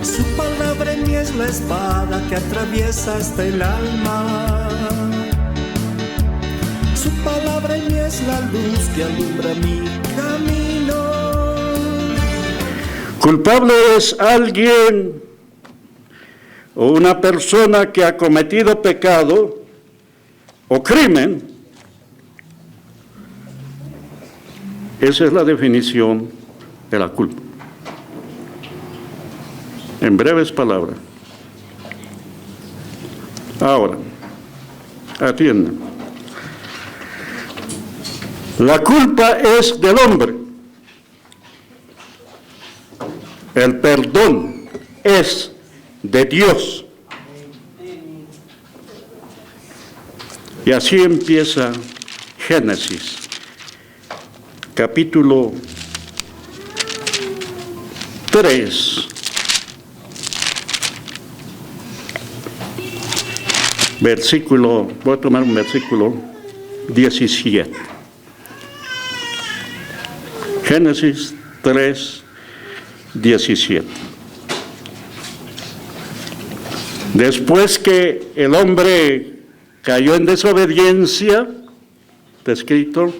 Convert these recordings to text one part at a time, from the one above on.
Su palabra en mí es la espada que atraviesa hasta el alma. Su palabra en mí es la luz que alumbra mi camino. Culpable es alguien o una persona que ha cometido pecado o crimen. Esa es la definición de la culpa. En breves palabras. Ahora, atiendan. La culpa es del hombre. El perdón es de Dios. Y así empieza Génesis, capítulo 3. Voy a tomar un versículo 17. Génesis 3, 17. Después que el hombre cayó en desobediencia, está escrito,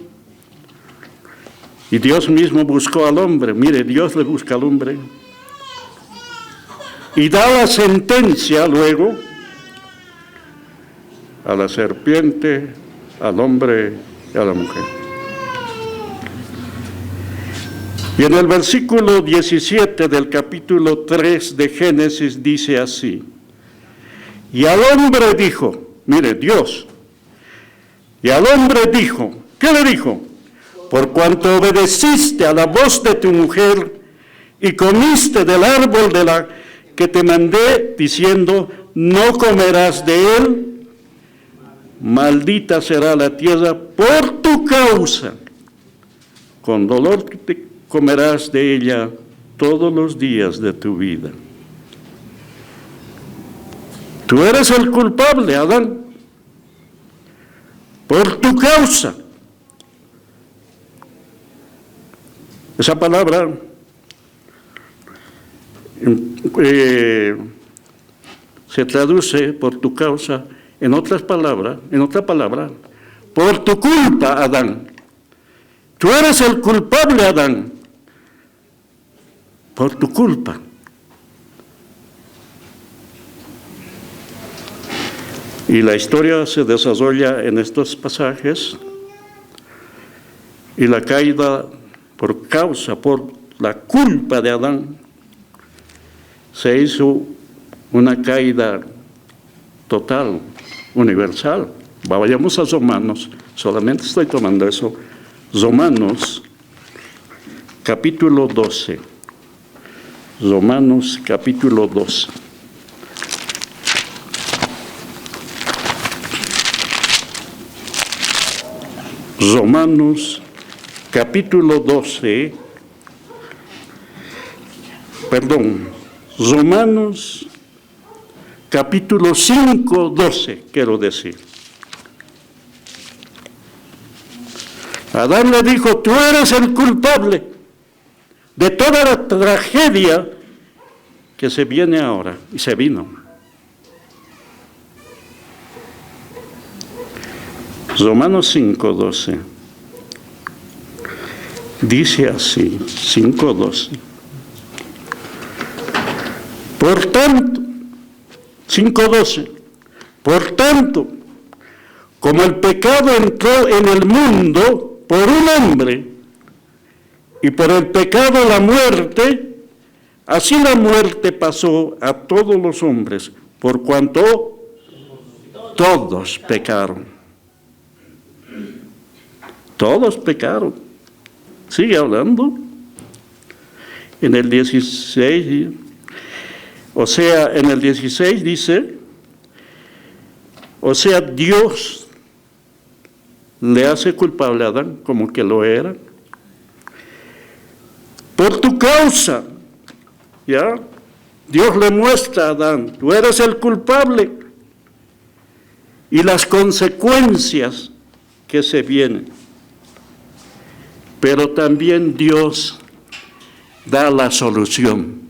y Dios mismo buscó al hombre. Mire, Dios le busca al hombre. Y da la sentencia luego a la serpiente, al hombre y a la mujer. Y en el versículo 17 del capítulo 3 de Génesis dice así: y al hombre dijo, mire, Dios, y al hombre dijo, ¿qué le dijo? Por cuanto obedeciste a la voz de tu mujer y comiste del árbol de la que te mandé, diciendo, no comerás de él, maldita será la tierra por tu causa, con dolor te comerás de ella todos los días de tu vida. Tú eres el culpable, Adán, por tu causa. Esa palabra se traduce por tu causa en otra palabra, por tu culpa, Adán. Tú eres el culpable, Adán, por tu culpa. Y la historia se desarrolla en estos pasajes, y la caída por la culpa de Adán, se hizo una caída total, universal. Vayamos a Romanos, solamente estoy tomando eso. Romanos, capítulo 12. Romanos, capítulo 12. Romanos, capítulo 12. Romanos, capítulo 5, 12, quiero decir. Adán le dijo, tú eres el culpable de toda la tragedia que se viene ahora, y se vino. Romanos 5, 12. Dice así, 5, 12. Por tanto, 5:12, por tanto, como el pecado entró en el mundo por un hombre, y por el pecado la muerte, así la muerte pasó a todos los hombres, por cuanto todos pecaron. Todos pecaron. Sigue hablando. En el 16... en el 16 dice, Dios le hace culpable a Adán, como que lo era, por tu causa, ¿ya? Dios le muestra a Adán, tú eres el culpable, y las consecuencias que se vienen. Pero también Dios da la solución.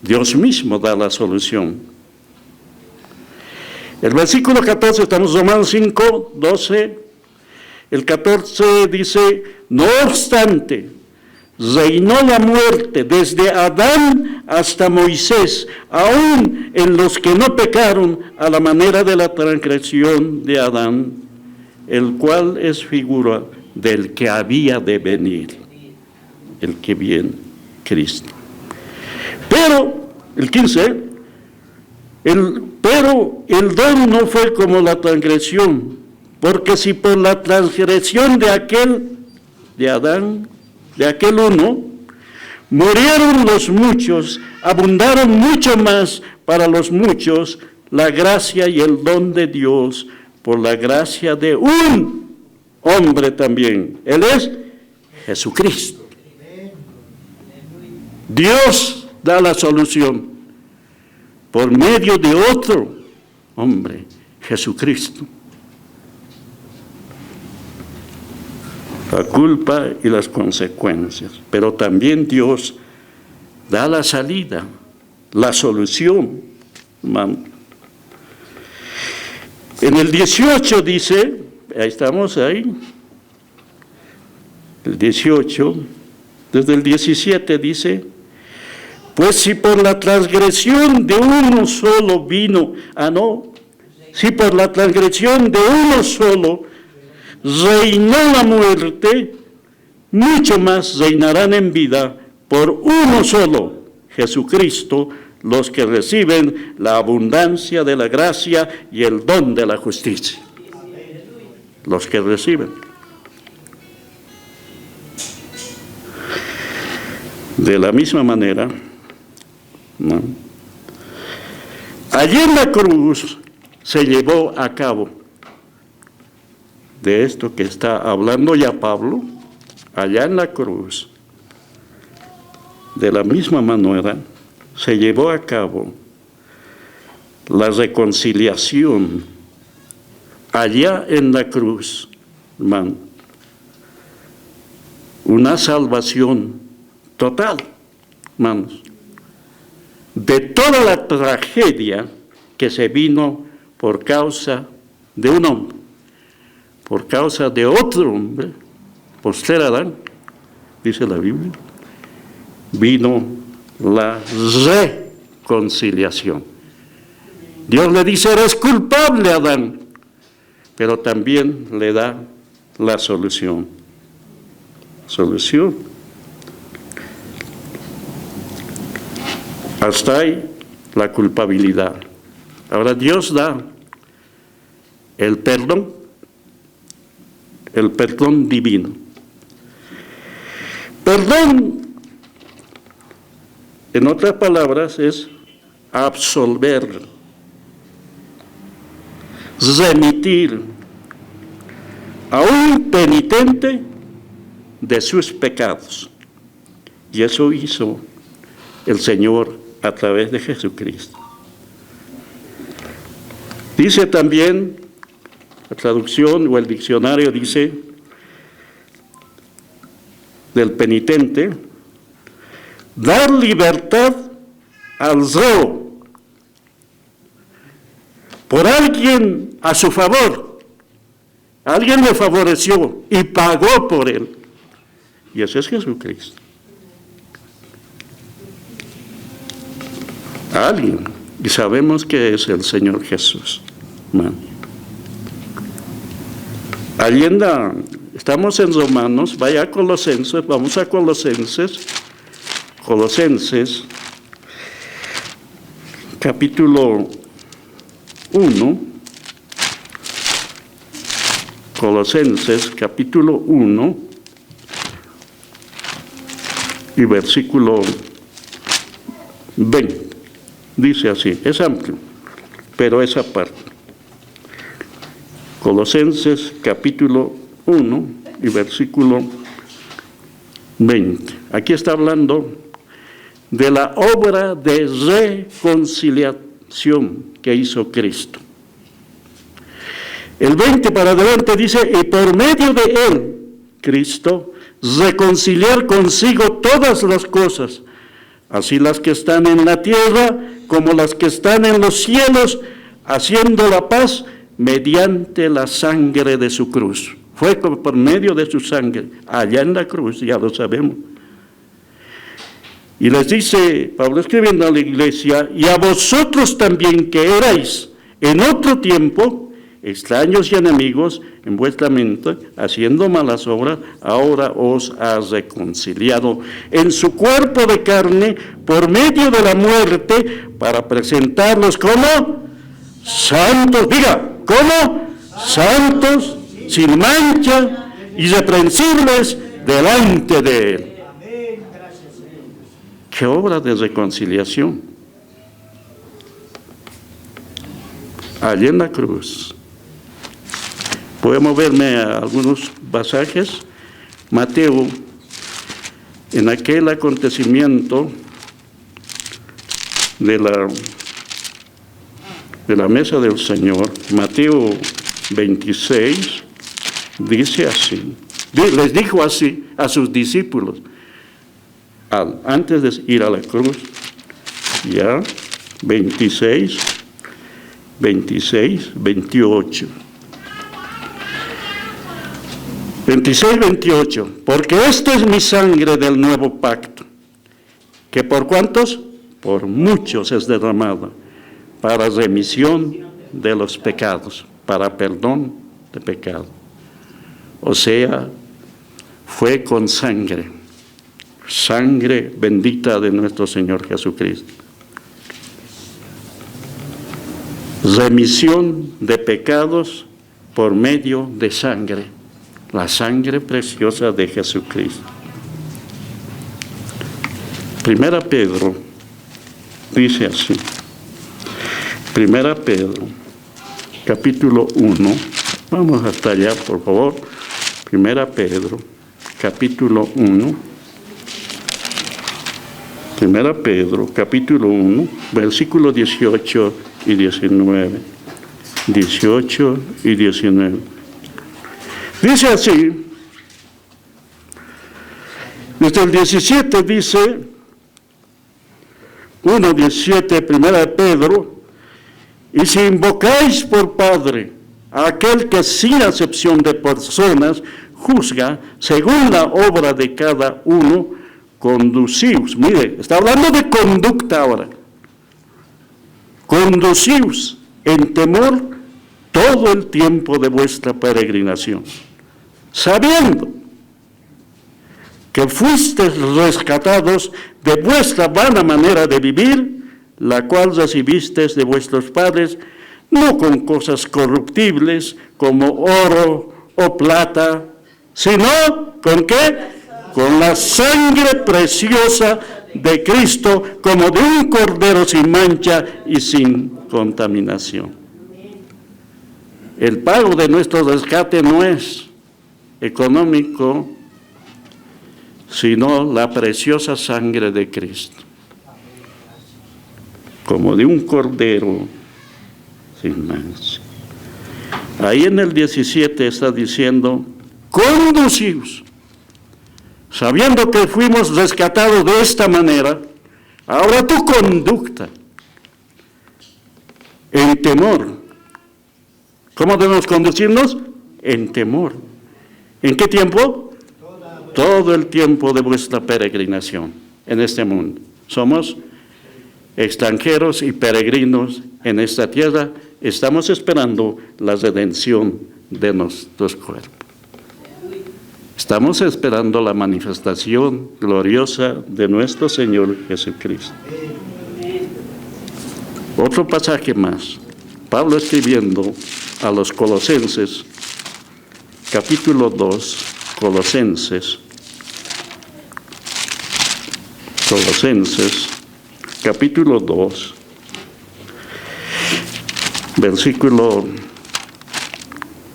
Dios mismo da la solución. El versículo 14, estamos en Romanos 5, 12. El 14 dice, no obstante, reinó la muerte desde Adán hasta Moisés, aún en los que no pecaron a la manera de la transgresión de Adán, el cual es figura del que había de venir, el que viene, Cristo. Pero, el 15, pero el don no fue como la transgresión, porque si por la transgresión de Adán, de aquel uno, murieron los muchos, abundaron mucho más para los muchos la gracia y el don de Dios por la gracia de un hombre también. Él es Jesucristo. Dios da la solución por medio de otro hombre, Jesucristo. La culpa y las consecuencias, pero también Dios da la salida, la solución. En el 18 dice, ahí estamos ahí, el 18, desde el 17 dice, pues si por la transgresión de uno solo si por la transgresión de uno solo reinó la muerte, mucho más reinarán en vida por uno solo, Jesucristo, los que reciben la abundancia de la gracia y el don de la justicia. Los que reciben. De la misma manera, ¿no? Allí en la cruz se llevó a cabo de esto que está hablando ya Pablo, allá en la cruz, de la misma manera, se llevó a cabo la reconciliación allá en la cruz, hermano. Una salvación total, hermanos, de toda la tragedia que se vino por causa de un hombre, por causa de otro hombre, por ser Adán, dice la Biblia, vino la reconciliación. Dios le dice, eres culpable, Adán, pero también le da la solución. Solución. Hasta ahí la culpabilidad. Ahora Dios da el perdón divino. Perdón, en otras palabras, es absolver, remitir a un penitente de sus pecados. Y eso hizo el Señor a través de Jesucristo. Dice también, la traducción o el diccionario dice, del penitente, dar libertad al reo por alguien a su favor. Alguien le favoreció y pagó por él. Y ese es Jesucristo. Alguien. Y sabemos que es el Señor Jesús. Estamos en Romanos, vaya a Colosenses, vamos a Colosenses, capítulo 1, Colosenses, capítulo 1, y versículo 20, dice así, es amplio, pero esa parte. Colosenses, capítulo 1, y versículo 20. Aquí está hablando de la obra de reconciliación que hizo Cristo. El 20 para adelante dice, y por medio de él, Cristo, reconciliar consigo todas las cosas, así las que están en la tierra como las que están en los cielos, haciendo la paz mediante la sangre de su cruz. Fue por medio de su sangre, allá en la cruz, ya lo sabemos. Y les dice Pablo escribiendo a la iglesia, y a vosotros también que erais en otro tiempo, extraños y enemigos en vuestra mente, haciendo malas obras, ahora os ha reconciliado en su cuerpo de carne por medio de la muerte, para presentarlos como santos, diga, como santos, sin mancha, irreprensibles delante de él. ¡Qué obra de reconciliación! Allí en la cruz. Podemos verme a algunos pasajes. Mateo, en aquel acontecimiento de la mesa del Señor, Mateo 26, dice así, les dijo así a sus discípulos, antes de ir a la cruz, ya, 26, 28. 26, 28, porque esta es mi sangre del nuevo pacto, que por ¿cuántos? Por muchos es derramada, para remisión de los pecados, para perdón de pecado. O sea, fue con sangre bendita de nuestro Señor Jesucristo. Remisión de pecados por medio de sangre, la sangre preciosa de Jesucristo. Primera Pedro dice así, Primera Pedro, capítulo 1, vamos hasta allá, por favor. Primera Pedro, capítulo 1. Primera Pedro, capítulo 1, versículos 18 y 19. 18 y 19. Dice así, desde el 17 dice, 1:17, Primera de Pedro, y si invocáis por Padre a aquel que sin acepción de personas juzga según la obra de cada uno, conducíos, mire, está hablando de conducta ahora, conducíos en temor todo el tiempo de vuestra peregrinación, sabiendo que fuisteis rescatados de vuestra vana manera de vivir, la cual recibisteis de vuestros padres, no con cosas corruptibles como oro o plata, sino ¿con qué? Con la sangre preciosa de Cristo, como de un cordero sin mancha y sin contaminación. El pago de nuestro rescate no es económico, sino la preciosa sangre de Cristo, como de un cordero sin mancha. Ahí en el 17 está diciendo, conducíos, sabiendo que fuimos rescatados de esta manera, ahora tu conducta, en temor. ¿Cómo debemos conducirnos? En temor. ¿En qué tiempo? Todo el tiempo de vuestra peregrinación en este mundo. Somos extranjeros y peregrinos en esta tierra. Estamos esperando la redención de nuestros cuerpos. Estamos esperando la manifestación gloriosa de nuestro Señor Jesucristo. Otro pasaje más. Pablo escribiendo a los Colosenses, capítulo 2, Colosenses, capítulo 2, versículo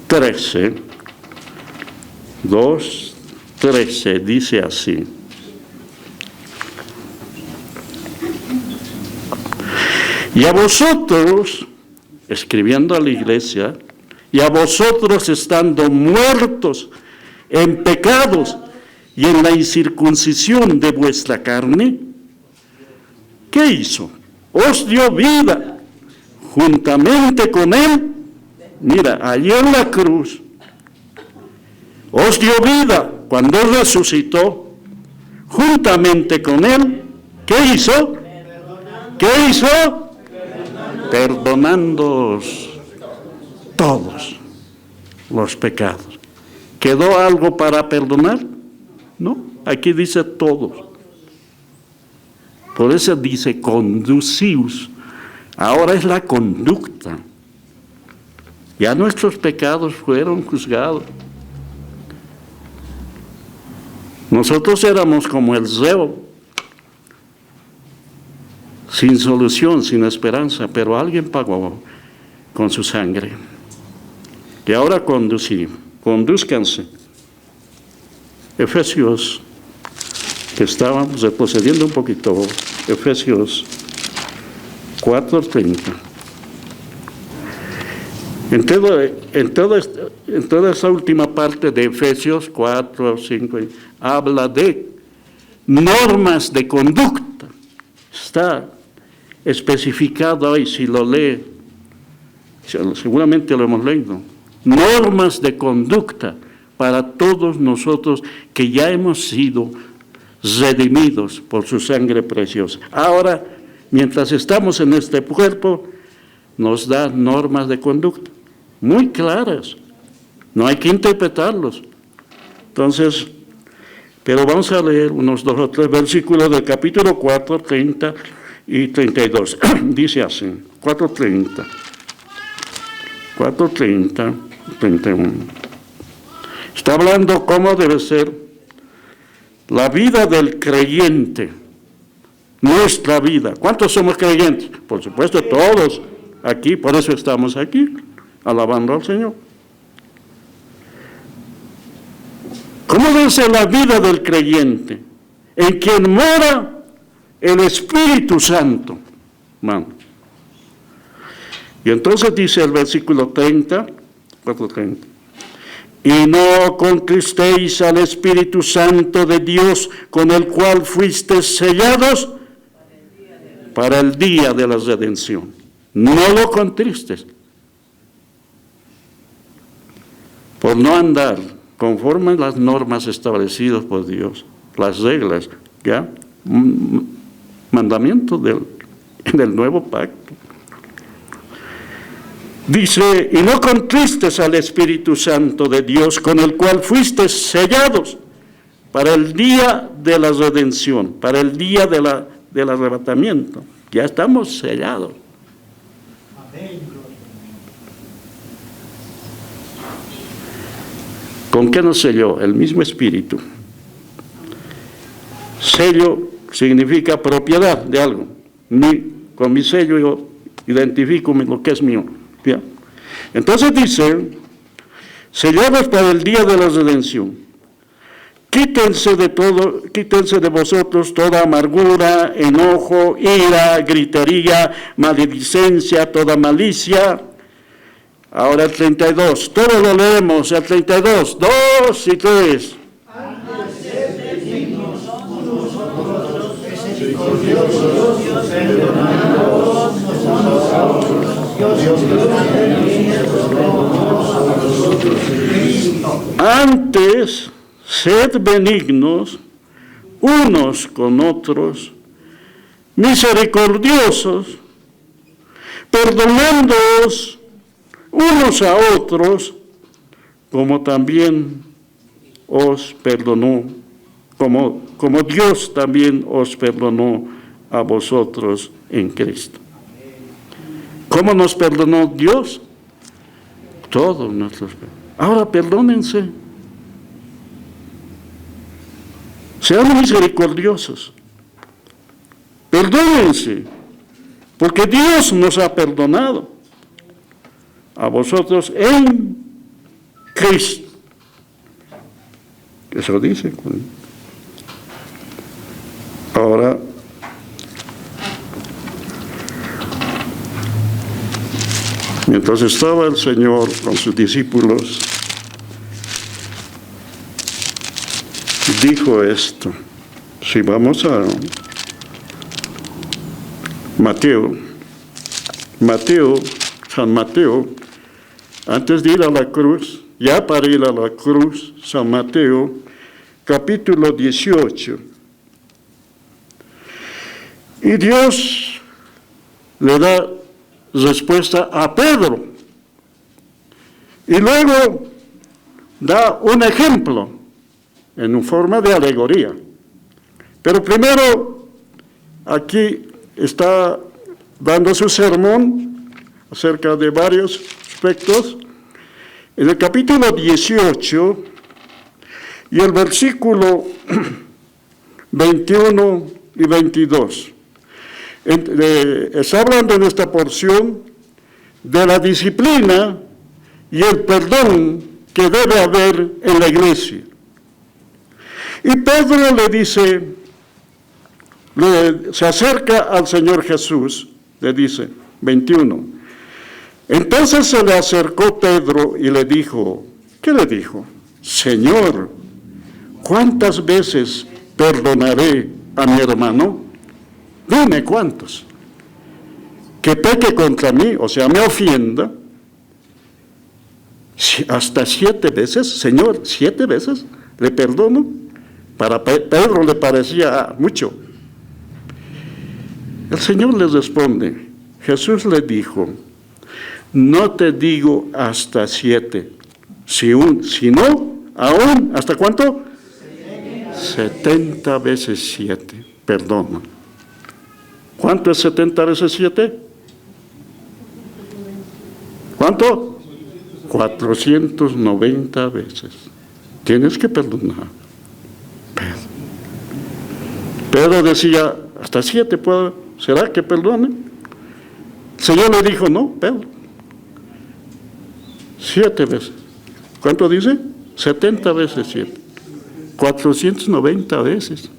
13, 2:13, dice así. Y a vosotros, escribiendo a la iglesia, y a vosotros estando muertos en pecados y en la incircuncisión de vuestra carne, ¿qué hizo? Os dio vida juntamente con Él. Mira, allí en la cruz, os dio vida cuando resucitó juntamente con Él. ¿Qué hizo? ¿Qué hizo? Perdonándoos todos los pecados. ¿Quedó algo para perdonar? No, aquí dice todos. Por eso dice conducíos. Ahora es la conducta. Ya nuestros pecados fueron juzgados. Nosotros éramos como el Zeo, sin solución, sin esperanza, pero alguien pagó con su sangre. Y ahora conduzcanse. Efesios, que estábamos retrocediendo un poquito, Efesios 4:30. En toda esa última parte de Efesios 4, 5, habla de normas de conducta. Está especificado ahí, si lo lee, seguramente lo hemos leído. Normas de conducta para todos nosotros que ya hemos sido redimidos por su sangre preciosa. Ahora, mientras estamos en este cuerpo, nos da normas de conducta muy claras. No hay que interpretarlos. Entonces, pero vamos a leer unos 2 o 3 versículos del capítulo 4, 30 y 32. Dice así, 4:30, 4:30, 31. Está hablando cómo debe ser la vida del creyente, nuestra vida. ¿Cuántos somos creyentes? Por supuesto, todos aquí, por eso estamos aquí, alabando al Señor. ¿Cómo debe ser la vida del creyente? En quien mora el Espíritu Santo. Man. Y entonces dice el versículo 30, 4:30. Y no contristéis al Espíritu Santo de Dios, con el cual fuisteis sellados para el día de la redención. No lo contristes. Por no andar conforme a las normas establecidas por Dios, las reglas, ¿ya? Mandamientos del nuevo pacto. Dice, y no contristes al Espíritu Santo de Dios, con el cual fuiste sellados para el día de la redención, para el día del arrebatamiento. Ya estamos sellados. ¿Con qué nos selló? El mismo Espíritu. Sello significa propiedad de algo. Con mi sello yo identifico lo que es mío. Bien. Entonces dice, sellados para el día de la redención. Quítense de vosotros toda amargura, enojo, ira, gritería, maledicencia, toda malicia. Ahora el 32, todos lo leemos, el 32, 2 y 3. Antes, sed benignos unos con otros, misericordiosos, perdonándoos unos a otros, como también os perdonó, como Dios también os perdonó a vosotros en Cristo. ¿Cómo nos perdonó Dios? Todos nuestros pecados. Ahora perdónense. Sean misericordiosos. Perdónense, porque Dios nos ha perdonado a vosotros en Cristo. Eso dice. Ahora, mientras estaba el Señor con sus discípulos, dijo esto. Si vamos San Mateo, antes de ir a la cruz, ya para ir a la cruz, San Mateo, capítulo 18. Y Dios le da respuesta a Pedro. Y luego da un ejemplo en forma de alegoría. Pero primero, aquí está dando su sermón acerca de varios aspectos. En el capítulo 18 y el versículo 21 y 22. Está hablando en esta porción de la disciplina y el perdón que debe haber en la iglesia. Y Pedro le dice, se acerca al Señor Jesús, le dice, 21. Entonces se le acercó Pedro y le dijo, ¿qué le dijo? Señor, ¿cuántas veces perdonaré a mi hermano? Dime cuántos. Que peque contra mí, o sea, me ofienda. Hasta 7 veces, Señor, 7 veces le perdono. Para Pedro le parecía mucho. El Señor les responde, Jesús le dijo, no te digo hasta 7, sino aún, ¿hasta cuánto? 70 veces 7, perdona. ¿Cuánto es 70 veces 7? ¿Cuánto? 490 veces. Tienes que perdonar. Pedro decía, hasta 7 ¿será que perdone? El Señor le dijo, no, Pedro. 7 veces. ¿Cuánto dice? 70 veces 7. 490 veces.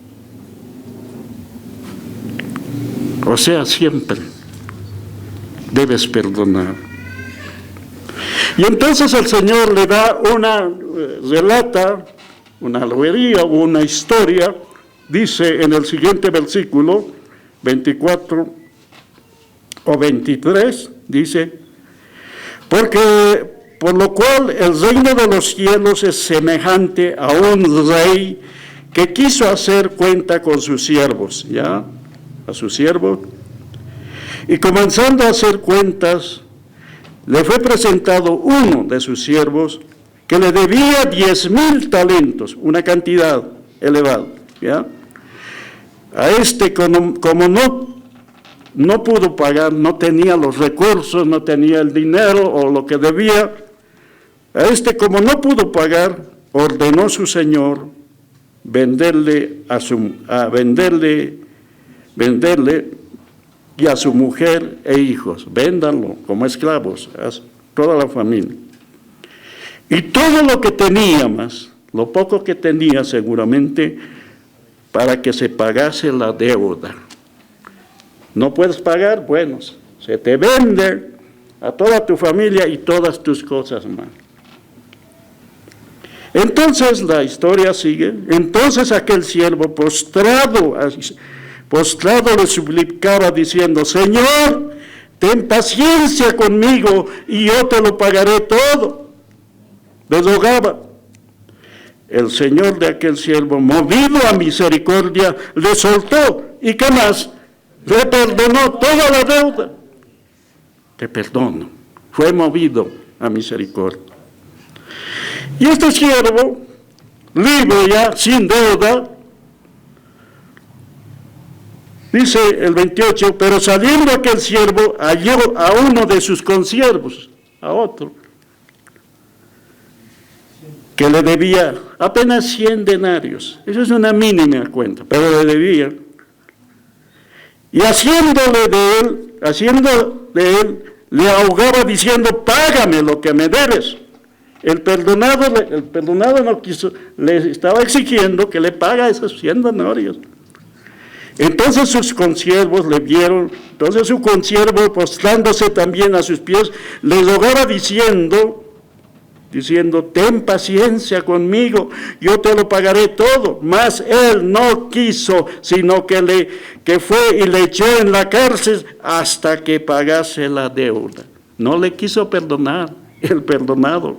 O sea, siempre debes perdonar. Y entonces el Señor le da relata una alegoría o una historia, dice en el siguiente versículo, 24 o 23, dice, porque por lo cual el reino de los cielos es semejante a un rey que quiso hacer cuenta con sus siervos, ¿ya? A sus siervos. Y comenzando a hacer cuentas, le fue presentado uno de sus siervos que le debía 10,000 talentos, una cantidad elevada, ¿ya? A este, como no pudo pagar, no tenía los recursos, no tenía el dinero o lo que debía, a este, como no pudo pagar, ordenó su señor venderle y a su mujer e hijos, véndanlo como esclavos, a toda la familia. Y todo lo que tenía más, lo poco que tenía seguramente, para que se pagase la deuda. ¿No puedes pagar? Bueno, se te vende a toda tu familia y todas tus cosas más. Entonces la historia sigue. Entonces aquel siervo postrado le suplicaba diciendo, Señor, ten paciencia conmigo y yo te lo pagaré todo. Le rogaba. El señor de aquel siervo, movido a misericordia, le soltó. ¿Y qué más? Le perdonó toda la deuda. Te perdono. Fue movido a misericordia. Y este siervo, libre ya, sin deuda, dice el 28, pero saliendo aquel siervo, halló a uno de sus consiervos, a otro, que le debía apenas 100 denarios. Eso es una mínima cuenta, pero le debía. Y haciendo de él, le ahogaba diciendo, págame lo que me debes. El perdonado no quiso, le estaba exigiendo que le paga esos 100 denarios. Entonces sus consiervos le vieron, entonces su consiervo, postrándose también a sus pies, le rogaba diciendo, diciendo, ten paciencia conmigo, yo te lo pagaré todo. Mas él no quiso, sino que fue y le echó en la cárcel hasta que pagase la deuda. No le quiso perdonar, el perdonado.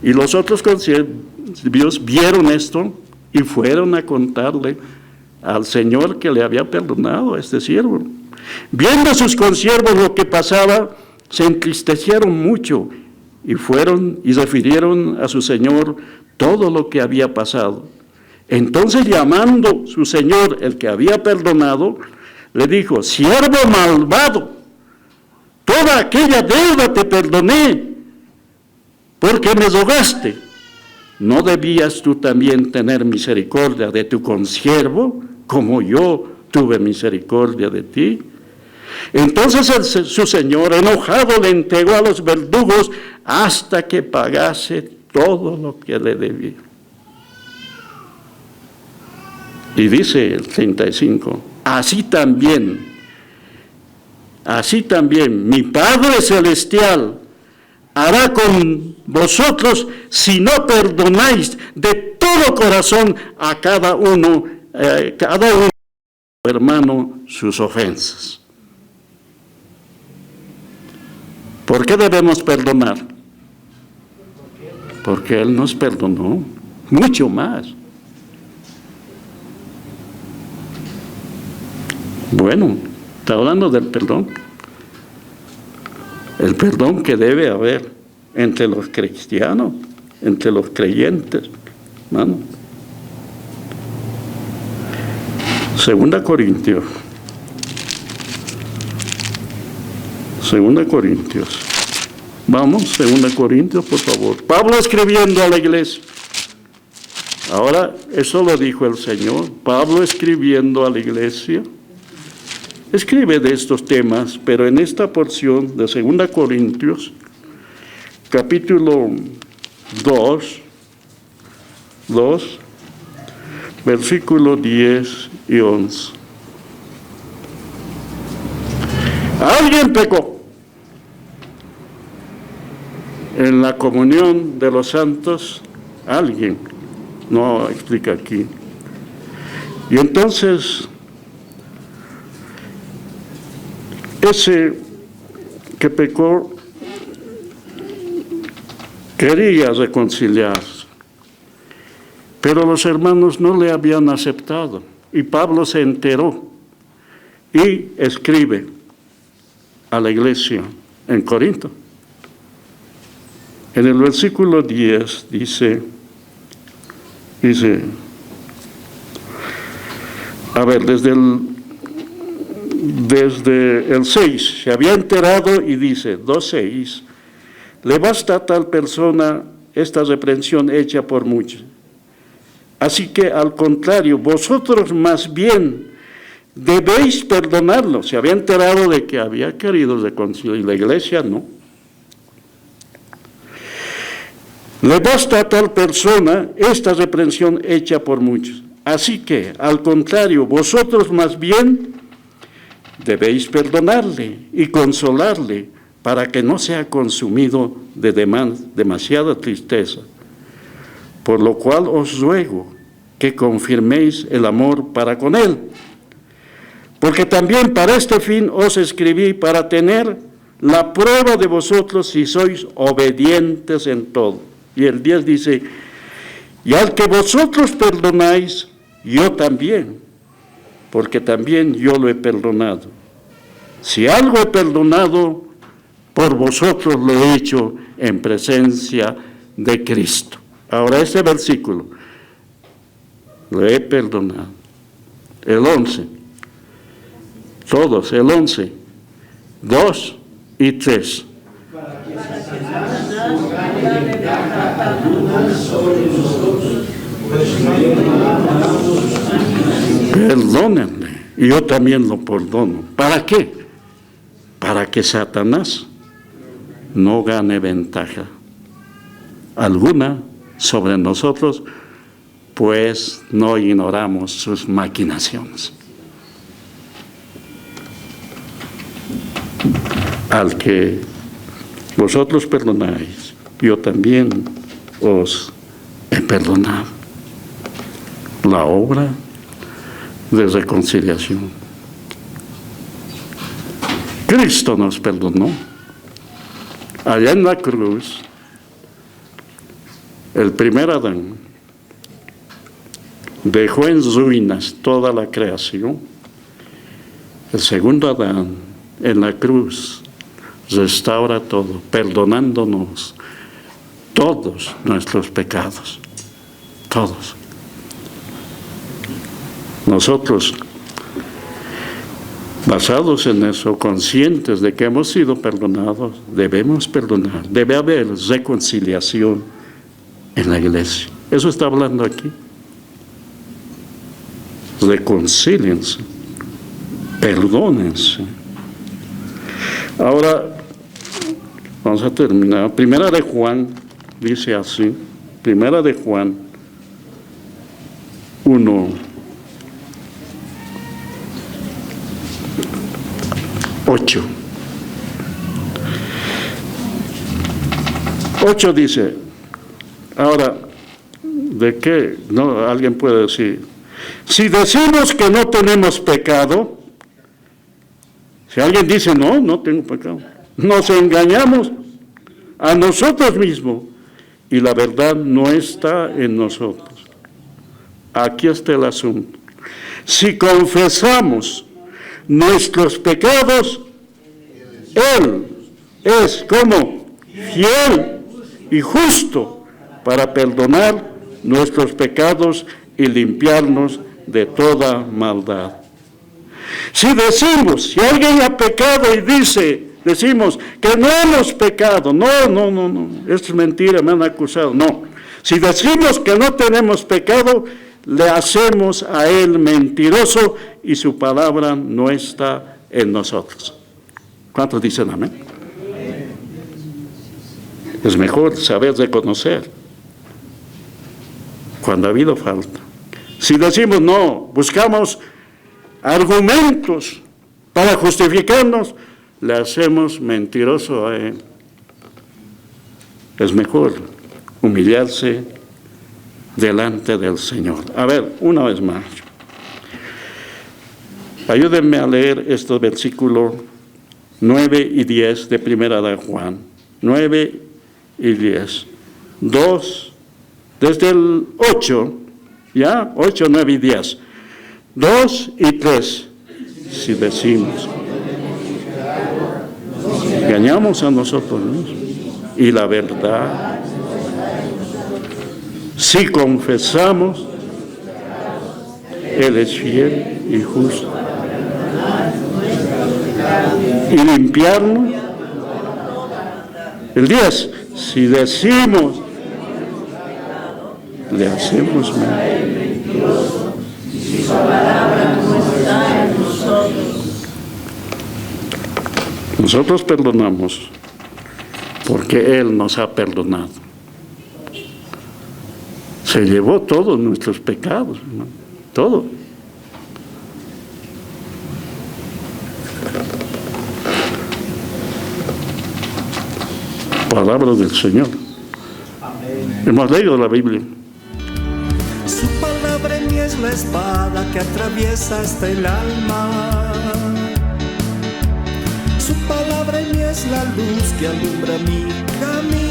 Y los otros consiervos vieron esto y fueron a contarle al Señor que le había perdonado a este siervo. Viendo sus consiervos lo que pasaba, se entristecieron mucho y fueron y refirieron a su señor todo lo que había pasado. Entonces, llamando su señor, el que había perdonado, le dijo, siervo malvado, toda aquella deuda te perdoné, porque me rogaste. ¿No debías tú también tener misericordia de tu consiervo, como yo tuve misericordia de ti? Entonces su señor, enojado, le entregó a los verdugos hasta que pagase todo lo que le debía. Y dice el 35, así también, mi Padre Celestial hará con vosotros si no perdonáis de todo corazón a cada uno, hermano, sus ofensas. ¿Por qué debemos perdonar? Porque Él nos perdonó mucho más. Bueno, está hablando del perdón. El perdón que debe haber entre los cristianos, entre los creyentes, hermano. 2 Corintios. Vamos, 2 Corintios, por favor. Pablo escribiendo a la iglesia. Ahora, eso lo dijo el Señor. Pablo escribiendo a la iglesia. Escribe de estos temas, pero en esta porción de 2 Corintios, capítulo 2, versículos 10 y 11. Alguien pecó en la comunión de los santos, alguien, no explica aquí. Y entonces, ese que pecó quería reconciliarse, pero los hermanos no le habían aceptado, y Pablo se enteró y escribe a la iglesia en Corinto. En el versículo 10 dice, a ver, desde el 6, se había enterado y dice, 2:6, le basta a tal persona esta reprensión hecha por muchos. Así que al contrario, vosotros más bien debéis perdonarlo. Se había enterado de que había querido reconciliar y la iglesia no. Le basta a tal persona esta reprensión hecha por muchos. Así que, al contrario, vosotros más bien debéis perdonarle y consolarle para que no sea consumido de demasiada tristeza. Por lo cual os ruego que confirméis el amor para con él. Porque también para este fin os escribí, para tener la prueba de vosotros si sois obedientes en todo. Y el 10 dice, y al que vosotros perdonáis, yo también, porque también yo lo he perdonado. Si algo he perdonado, por vosotros lo he hecho en presencia de Cristo. Ahora ese versículo, lo he perdonado. El 11, todos, el 11, 2 y 3. Perdónenle, y yo también lo perdono. ¿Para qué? Para que Satanás no gane ventaja alguna sobre nosotros, pues no ignoramos sus maquinaciones. Al que vosotros perdonáis, yo también os he perdonado. La obra de reconciliación. Cristo nos perdonó. Allá en la cruz, el primer Adán dejó en ruinas toda la creación. El segundo Adán en la cruz restaura todo, perdonándonos todos nuestros pecados. Todos. Nosotros, basados en eso, conscientes de que hemos sido perdonados, debemos perdonar. Debe haber reconciliación en la iglesia. Eso está hablando aquí. Reconcíliense, perdónense. Ahora, vamos a terminar. Primera de Juan dice así. Primera de Juan 1. 8 dice, ahora, ¿de qué? No, alguien puede decir, si decimos que no tenemos pecado, si alguien dice, no tengo pecado, nos engañamos a nosotros mismos y la verdad no está en nosotros. Aquí está el asunto. Si confesamos nuestros pecados, Él es como fiel y justo para perdonar nuestros pecados y limpiarnos de toda maldad. Si decimos, si alguien ha pecado y decimos que no hemos pecado, no, esto es mentira, me han acusado, no. Si decimos que no tenemos pecado, le hacemos a Él mentiroso y su palabra no está en nosotros. ¿Cuántos dicen amén? Es mejor saber reconocer cuando ha habido falta. Si decimos no, buscamos argumentos para justificarnos, le hacemos mentiroso a Él. Es mejor humillarse delante del Señor. A ver, una vez más. Ayúdenme a leer estos versículos 9 y 10 de Primera de Juan. 9 y 10. 2, desde el 8, ¿ya? 8, 9 y 10. 2 y 3. Si decimos, engañamos a nosotros mismos y la verdad. Si confesamos, Él es fiel y justo y limpiarnos. El 10, si decimos, le hacemos mal. Nosotros perdonamos porque Él nos ha perdonado. Se llevó todos nuestros pecados, ¿no? Todo. Palabra del Señor. Amén. Hemos leído la Biblia. Su palabra en mí es la espada que atraviesa hasta el alma. Su palabra en mí es la luz que alumbra mi camino.